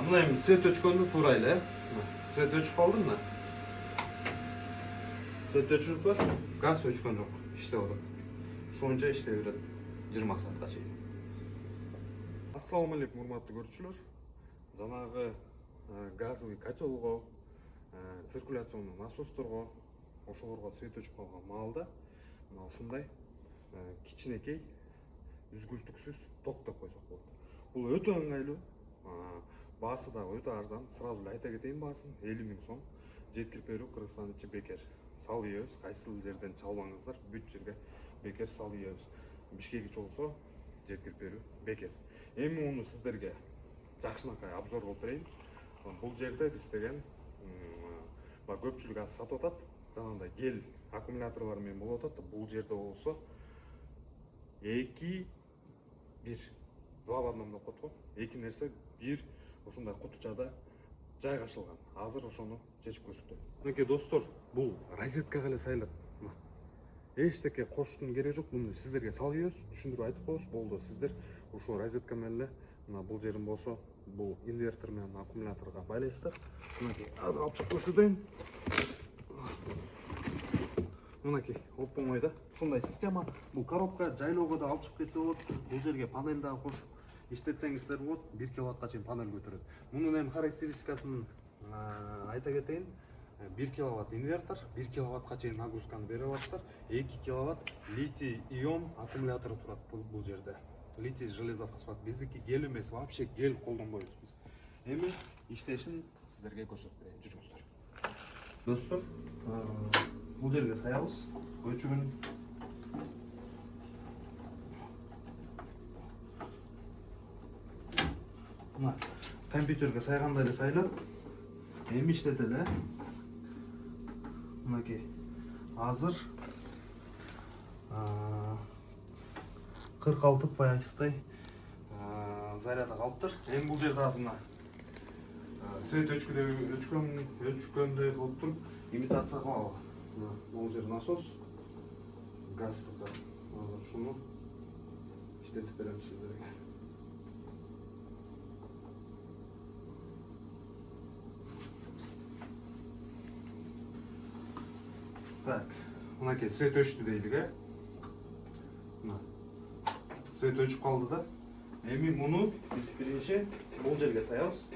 Мына эми свет өчкөндү туура эле. Свет өчүп калды мына. Свет өчүрүп бар, газ өчкөн жок. Иштеп атат. Ушунча иштей берет 20 саатка чейин. Ассаламу алейкум, урматтуу көрүүчүлөр. Жанагы газовый котелго, циркуляционный насосторго, ошолорго свет өчүп калган маалда мына ушундай кичинекей үзгүлтүксүз ток деп койсок болот. Бул өтө ыңгайлуу. Баасы да өтө арзан. Сразу эле айта кетейин, баасын 50 000 сом. Жеткирип берүү Кыргызстан ичи бекер. Салып ийебиз. Кайсыл жерден чалбаңыздар, бүт жерге бекер салып ийебиз. Бишкек болсо жеткирип берүү бекер. Эми муну сиздерге жакшынакай обзор кылып берейин. Бул жерде биз деген көпчүлүк аз сатып атат. Жанагындай гель аккумуляторлор менен болуп атат. Бул жерде болсо 2-1 2 в одном деп коет го. Эки нерсе бир ушундай кутучада жайгашылган. Азыр ошону чечип көрсөтөм. Мынакей достор, бул розеткага эле сайылат. Эчтеке коштун кереги жок. Муну сиздерге салып ийебиз, түшүндүрүп айтып коебуз, болду. Сиздер ушул розетка менен эле мына бул жерин болсо, бул инвертор менен аккумуляторго байлайсыздар. Мынакей азыр алып чыгып көрсөтөйүн. Мынакей оп-оңой да. Ушундай система. Бул коробка жайлоого да алып чыгып кетсе болот. Бул жерге панель дагы кошуп иштетсеңиздер болот. 1 киловаттка чейин панель көтөрөт. Мунун эми характеристикасын айта кетейин. 1 киловатт инвертор, 1 киловаттка чейин нагрузканы бере аласыздар. 2 киловатт литий-ион аккумулятор турат бул жерде. Литий железофосфат. Биздики гель эмес, вообще гель колдонбойбуз биз. Эми иштешин сиздерге көрсөтүп берейин. Жүрүңүздөр. Достор, бул жерге саябыз. Өчүгүн мына компьютерге сайгандай эле сайлап, эми иштетели. Мынакей азыр 46 баягыстай заряда калыптыр. Эми бул жерде азыр мына свет өчкөндөй кылып туруп имитация кылабы. Бул жер насос, газ турат. Азыр ушуну иштетип берем сиздерге. Так, мынакей свет өчтү дейлик, свет өчүп калды да. Эми муну биз биринчи бул жерге саябыз.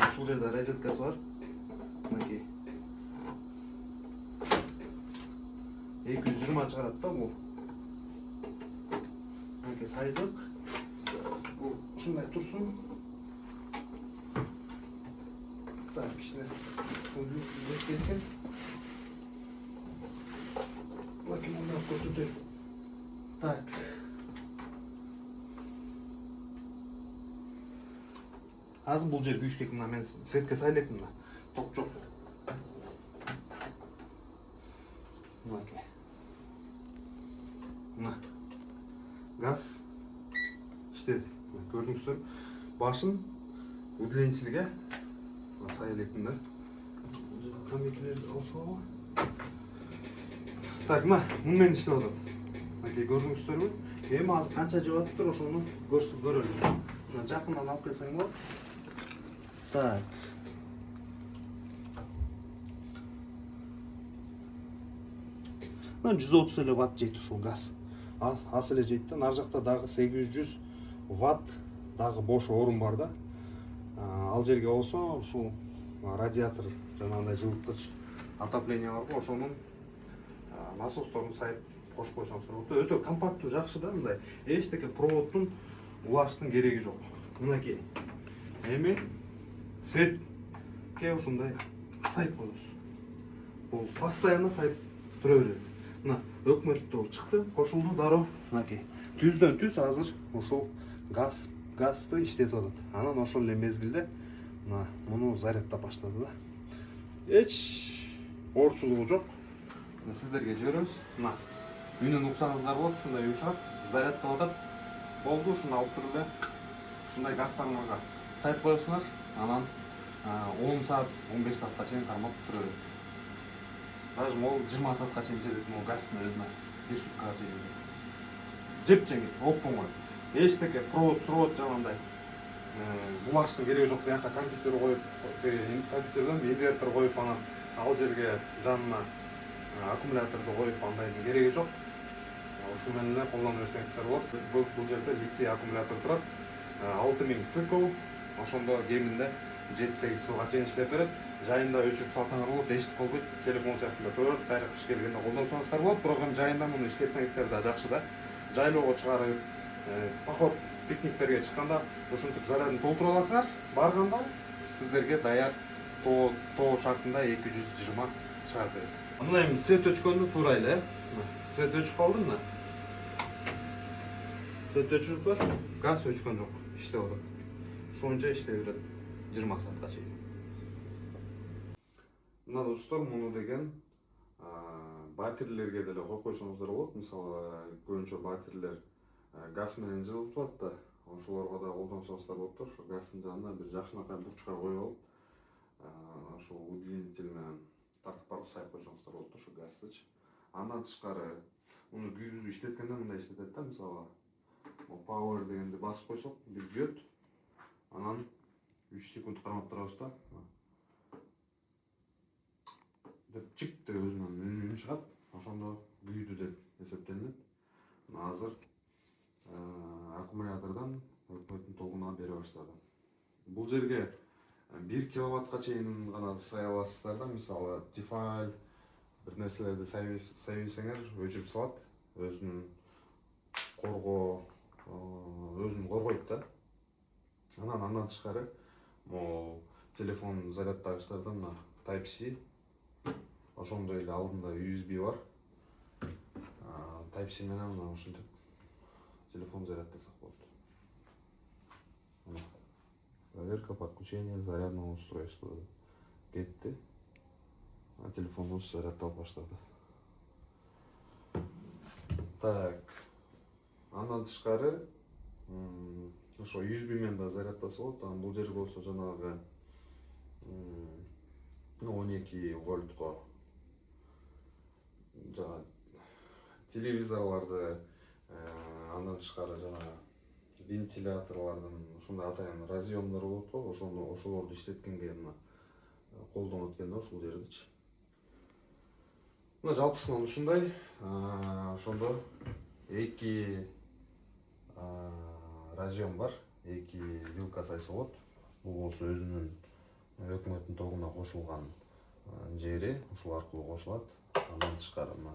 Ушул жерде розеткасы бар. Мынакей 220 чыгарат да бул. Мынакей сайдык. Бул ушундай турсун. Так, кичине кеткен. Мынакей мындай көрсөтөйүн. Так. Азыр бул жер күйүшкек, мына мен светке сайлайт мына. Ток жок. Мынакей. Мына газ иштеди. Көрдүңүздөр. Башын удленициге сайлайт да. Компьютерлерди алып салабы. Так, мына муну менен иштеп атат. Мынакей көрдүңүздөрбү? Эми азыр канча жеп атыптыр, ошону көрөлү. Мына жакындан алып келсең болот. Так. Мына 130 эле ватт жейт ушул газ. Аз эле жейт да. Нары жакта дагы 800 ватт дагы бош орун бар да. Ал жерге болсо ушул радиатор, жанагындай жылыткыч отопление бар го, ошонун насосторун сайып кошуп койсоңуздар болот. Өтө компакттуу, жакшы да, мындай. Эчтеке проводтун улаштын кереги жок. Мынакей. Эми светке ушундай сайып коебуз. Бул постоянно сайып тура берет. Мына өкмөттө чыкты, кошулду дароо. Мынакей. Түздөн түз азыр ушул газды иштетип атат. Анан ошол эле мезгилде мына муну заряддап баштады да. Эч оорчулугу жок. Сиздерге жиберебиз. Мына үнүн уксаңыздар болот, ушундай үн чыгат, заряддап атат. Болду, ушуну алып туруп эле ушундай газ тармага сайып коесуңар. Анан 10 саат, 15 саатка чейин кармап тура берет. Даже мол 20 саатка чейин жетет мол газдын өзүнө. 1 суткага чейин. Жеп жеңил, оп-оңой. Эчтеке провод жанагындай булаштын кереги жок. Бияка компьютер коюп, компьютерден инвертор коюп, анан ал жерге жанына аккумуляторду коюп, андайдын кереги жок. Ушул менен эле колдоно берсеңиздер болот. Бул жерде литий аккумулятор турат. 6000 цикл. Ошондо кеминде 7-8 жылга чейин иштеп берет. Жайында өчүрүп салсаңар болот, эчтик болбойт. Телефон сыяктуу төрт дайра кыш келгенде колдонсоңуздар болот. Бирок эми жайында муну иштетсеңиздер да жакшы да. Жайлоого чыгарып, поход, пикниктерге чыкканда ушинтип зарядын толтуруп аласыңар. Барганда сиздерге даяр тоо шартында 220 чыгарып берет. Мына эми свет өчкөндү туурайлы, свет өчүп калды мына. Свет өчүрүп, газ өчкөн жок, иштеп атат. Ушунча иштей берет 20 саатка чейин. Мына достор, муну деген батирелерге деле коюп койсоңуздар болот. Мисалы, көбүнчө батирелер газ менен жылытылат да, ошолорго да колдонсоңуздар болот да. Ошо газдын жанына бир жакшынакай бурчка коюп алып, ошол удлинитель менен тартып барып сайып койсоңуздар болот ошо газдычы. Андан тышкары, муну күйүүзү иштеткенде мындай иштетет да, мисалы, power дегенди басып койсок, бир күйөт. Анан 3 секунд кармап турабыз да. Деп чик деп өзүнөн үн чыгат. Ошондо күйдү деп эсептелинет. Азыр аккумулятордон өкмөттүн тогуна бере баштады. Бул жерге 1 киловаттка чейин гана сая аласыздар да. Мисалы, Tefal бир нерселерди сайбесеңер өчүрүп салат. Өзүнүн коргойт да. Андан тышкары, могу телефон зарядтагычтарда мына Type-C, ошондой эле алдында USB бар. Type-C менен мына ушинтип телефон заряддасак болот. Проверка подключения зарядного устройства кетти. Телефонубуз заряддалып баштады. Так. Андан тышкары, ошо USB менен да заряддаса болот. Анан бул жер болсо жанагы 12 вольтко жана телевизорларды, андан тышкары жана вентиляторлордун ушундай атайын разъемдор болот го, ошолорду иштеткенге мына колдонот экен да ушул жердичи. Мына жалпысынан ушундай. Ошондо 2 разъем бар, 2 вилка сайса болот. Бул болсо өзүнүн өкмөттүн тогуна кошулган жери, ушул аркылуу кошулат. Андан тышкары мына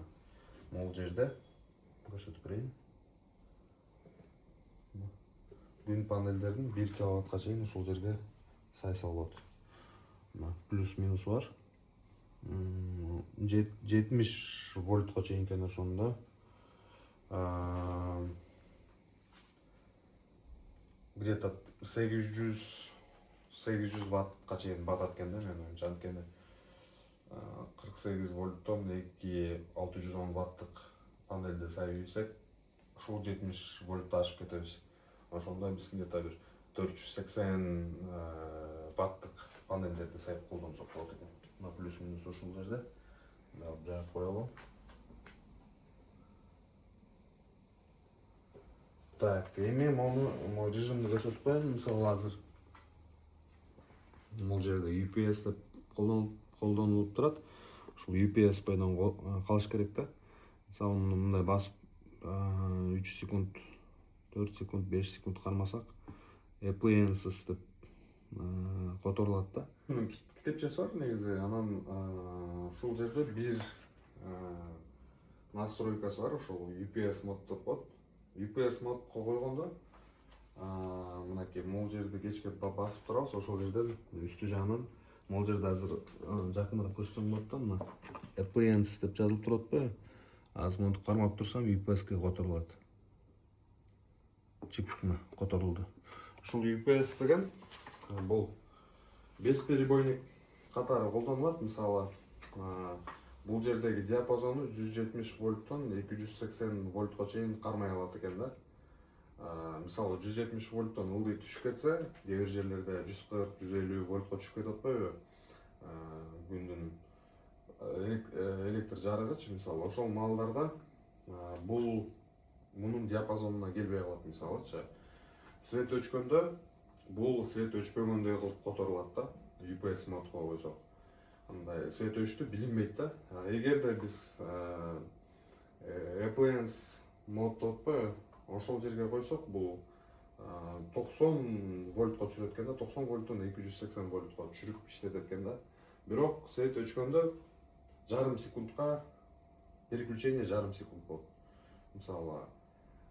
могул жерде көрсөтүп берейин. Күн панелдерин 1 киловаттка чейин ушул жерге сайса болот. Мына плюс-минус бар. 70 вольтко чейин экен ошондо. Где-то 800 ваттка чейин батат экен да, мен оюмча. Анткени 48 вольттон 610 ваттык панелди сайбасак, ушул 70 вольтту ашып кетебиз. Ошондо биз где-то бир 480 ваттык панелдерди сайып колдонсок болот экен. Мына плюс-минус ушул жерде. Жаап коелу. Так, эми мону режимди көрсөтүп коеюн. Мисалы, азыр бул жерде UPS деп колдонулуп турат. Ушул UPS бойдон калыш керек да. Мисалы, мындай басып 3 секунд, 4 секунд, 5 секунд кармасак, appliances деп которулат да. Мунун китепчеси бар негизи. Анан ушул жерде бир настройкасы бар, ошол UPS мод деп коет. UPS модко койгондо мынакей могул жерди кечке басып турабыз. Ошол жерден үстү жагынан могул жерде азыр жакыныраак көрсөтсөм болот да. Мына appliances деп жазылып турат атпайбы? Азыр мынтип кармап турсам UPSке которулат. Чик, мына которулду. Ушул UPS деген бул бесперебойник катары колдонулат. Мисалы, бул жердеги диапазону 170 вольттон 280 вольтко чейин кармай алат экен да. Мисалы, 170 вольттон ылдый түшүп кетсе, кээ бир жерлерде 140-150 вольтко түшүп кетип атпайбы? Күндүн электр жарыгычы, мисалы, ошол маалдарда бул мунун диапазонуна келбей калат. Мисалычы, свет өчкөндө бул свет өчпөгөндөй кылып которулат да, UPS модко койсок. Андай свет өчтү билинбейт да. Эгерде биз appliance модду отпой ошол жерге койсок, бул 90 вольтко чүрөт экен да, 90 вольттон 280 вольтко чүрүп иштетет экен да. Бирок свет өчкөндө жарым секундка переключение жарым секунд болот. Мисалы,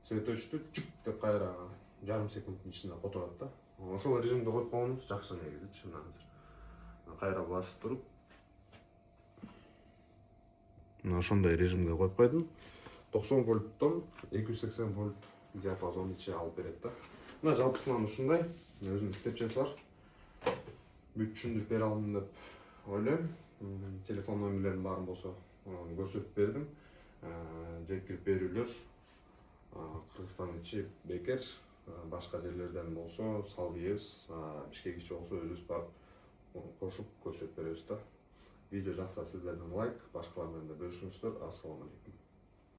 свет өчтү, чүп деп кайра жарым секундтун ичинде которот да. Ошол режимде коюп койгонубуз жакшы негизи, чын азыр. Кайра басып туруп, ошондой режимге коюп койдум. 90 вольттон 280 вольт диапазон ичи алып берет да. Мына жалпысынан ушундай. Өзүнүн китепчеси бар. Бүт түшүндүрүп бере алдым деп ойлойм. Телефон номерлерин баарын болсо көрсөтүп бердим. Жеткирип берүүлөр Кыргызстан ичи бекер, башка жерлерден болсо салып ийебиз, Бишкек ичи болсо өзүбүз барып кошуп көрсөтүп беребиз да. Видео жакса сиздерден лайк, башкалар менен да бөлүшүңүздөр. Ассаламу алейкум.